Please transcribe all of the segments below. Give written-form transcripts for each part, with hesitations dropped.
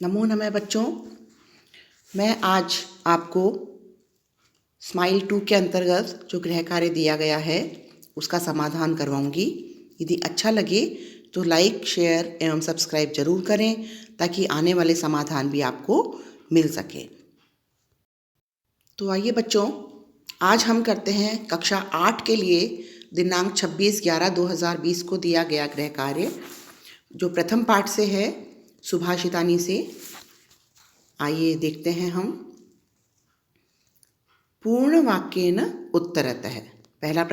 नमो नमः बच्चों। मैं आज आपको स्माइल 2 के अंतर्गत जो गृह कार्य दिया गया है उसका समाधान करवाऊंगी। यदि अच्छा लगे तो लाइक, शेयर एवं सब्सक्राइब जरूर करें ताकि आने वाले समाधान भी आपको मिल सके। तो आइए बच्चों, आज हम करते हैं कक्षा 8 के लिए दिनांक 26/11/2020 को दिया गया गृह कार्य, जो प्रथम पाठ से है, सुभाषितानी से। आइए देखते हैं हम। पूर्ण वाक्येन उत्तरतः। पहला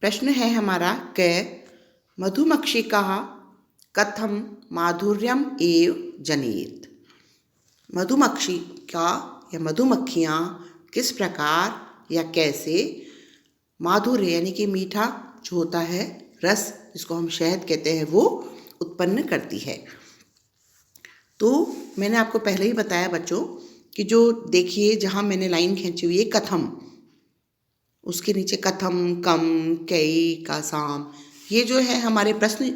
प्रश्न है हमारा क मधुमक्षिकाः कथं माधुर्यम् एव जनेत। मधुमक्षिका या मधुमक्खियाँ किस प्रकार या कैसे माधुर्य यानी कि मीठा जो होता है, रस जिसको हम शहद कहते हैं, वो उत्पन्न करती है। तो मैंने आपको पहले ही बताया बच्चों कि जो देखिए जहाँ मैंने लाइन खींची हुई है कथम, उसके नीचे कथम, कम, कई, का साम, ये जो है हमारे प्रश्न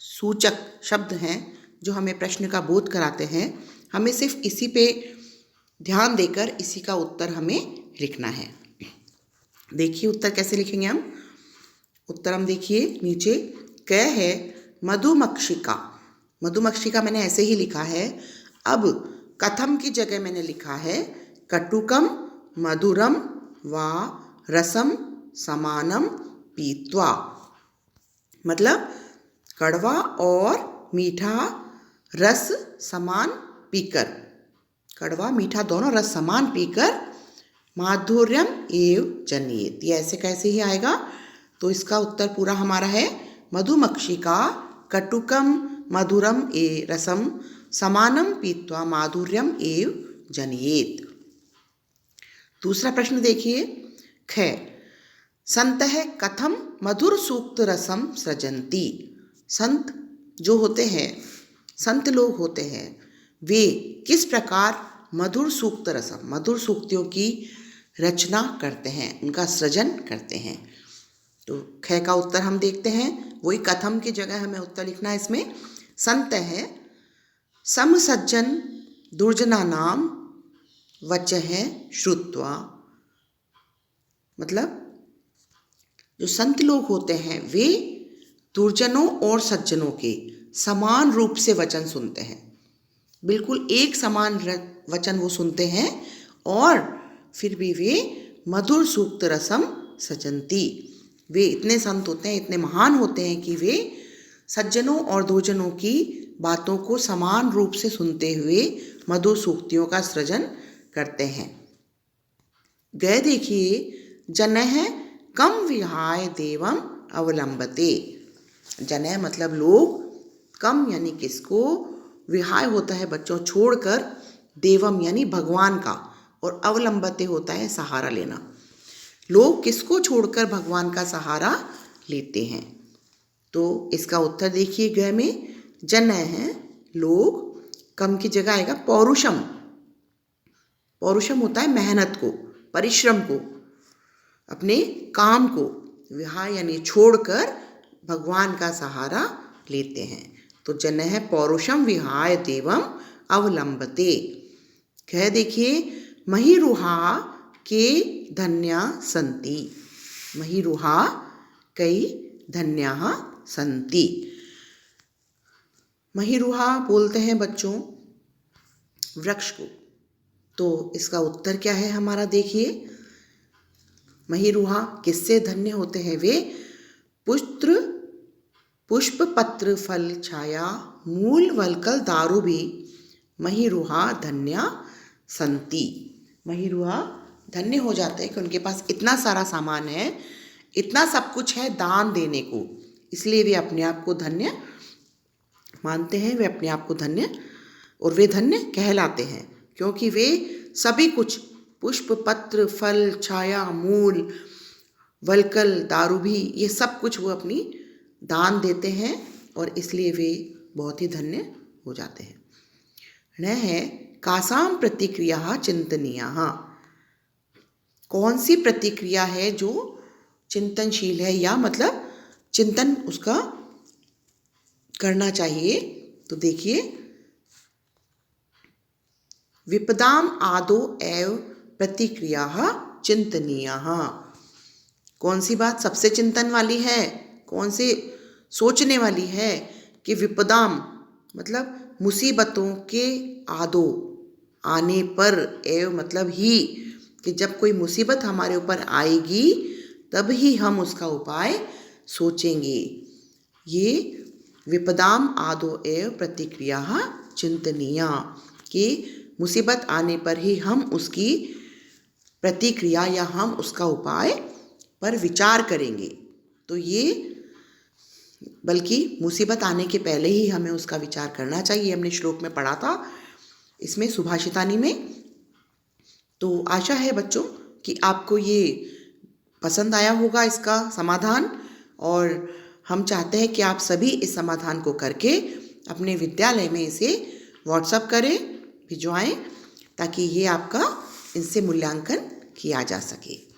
सूचक शब्द हैं जो हमें प्रश्न का बोध कराते हैं। हमें सिर्फ इसी पे ध्यान देकर इसी का उत्तर हमें लिखना है। देखिए उत्तर कैसे लिखेंगे हम। उत्तर हम देखिए नीचे क है मधुमक्षिका। मधुमक्षिका मैंने ऐसे ही लिखा है। अब कथम की जगह मैंने लिखा है कटुकम मधुरम वा रसम समानम पीत्वा। मतलब कड़वा और मीठा रस समान पीकर, कड़वा मीठा दोनों रस समान पीकर माधुर्यम एव जनेत। ये ऐसे कैसे ही आएगा। तो इसका उत्तर पूरा हमारा है मधुमक्षिका कटुकम मधुरम ए रसम समानम पीत्वा माधुर्यम एव जनेत। दूसरा प्रश्न देखिए ख संतः कथम मधुर सूक्त रसम सृजन्ति। संत जो होते हैं, संत लोग होते हैं, वे किस प्रकार मधुर सूक्त रसम, मधुर सूक्तियों की रचना करते हैं, उनका सृजन करते हैं। तो ख का उत्तर हम देखते हैं। वही कथम की जगह हमें उत्तर लिखना है इसमें। संत है समसज्जन दुर्जनानाम वचः श्रुत्वा। मतलब जो संत लोग होते हैं वे दुर्जनों और सज्जनों के समान रूप से वचन सुनते हैं। बिल्कुल एक समान वचन वो सुनते हैं और फिर भी वे मधुर सूक्त रसम सजंती। वे इतने संत होते हैं, इतने महान होते हैं कि वे सज्जनों और दुर्जनों की बातों को समान रूप से सुनते हुए मधुर सूक्तियों का सृजन करते हैं। गए देखिए जनः कम विहाय देवम अवलंबते। जनः मतलब लोग, कम यानी किसको, विहाय होता है बच्चों छोड़कर, देवम यानी भगवान का, और अवलंबते होता है सहारा लेना। लोग किसको छोड़कर भगवान का सहारा लेते हैं। तो इसका उत्तर देखिए ग में जनः है लोग, कम की जगह आएगा पौरुषम। पौरुषम होता है मेहनत को, परिश्रम को, अपने काम को, विहाय यानी छोड़कर भगवान का सहारा लेते हैं। तो जनः पौरुषम विहाय देवम अवलंबते। कह देखिए महिरुहा के धन्या संति। महिरुहा कई धन्याः संति। महिरुहा बोलते हैं बच्चों वृक्ष को। तो इसका उत्तर क्या है हमारा देखिए। महिरुहा किससे धन्य होते हैं। वे पुत्र पुष्प पत्र फल छाया मूल वलकल दारू भी महिरुहा धन्या संति। महिरुहा धन्य हो जाते हैं कि उनके पास इतना सारा सामान है, इतना सब कुछ है दान देने को, इसलिए वे अपने आप को धन्य मानते हैं। वे अपने आप को धन्य, और वे धन्य कहलाते हैं क्योंकि वे सभी कुछ, पुष्प पत्र फल छाया मूल वलकल दारू भी, ये सब कुछ वो अपनी दान देते हैं और इसलिए वे बहुत ही धन्य हो जाते हैं। न है कासाम प्रतिक्रिया चिंतनीया। कौन सी प्रतिक्रिया है जो चिंतनशील है, या मतलब चिंतन उसका करना चाहिए। तो देखिए विपदाम आदो एव प्रतिक्रियाः चिंतनीयाः। कौन सी बात सबसे चिंतन वाली है, कौन सी सोचने वाली है कि विपदाम मतलब मुसीबतों के आदो आने पर, एव मतलब ही, कि जब कोई मुसीबत हमारे ऊपर आएगी तब ही हम उसका उपाय सोचेंगे। ये विपदाम आदो एव प्रतिक्रियाः चिंतनीया, कि मुसीबत आने पर ही हम उसकी प्रतिक्रिया या हम उसका उपाय पर विचार करेंगे। तो ये बल्कि मुसीबत आने के पहले ही हमें उसका विचार करना चाहिए, हमने श्लोक में पढ़ा था इसमें सुभाषितानी में। तो आशा है बच्चों कि आपको ये पसंद आया होगा इसका समाधान, और हम चाहते हैं कि आप सभी इस समाधान को करके अपने विद्यालय में इसे व्हाट्सएप करें, भिजवाएं, ताकि ये आपका इनसे मूल्यांकन किया जा सके।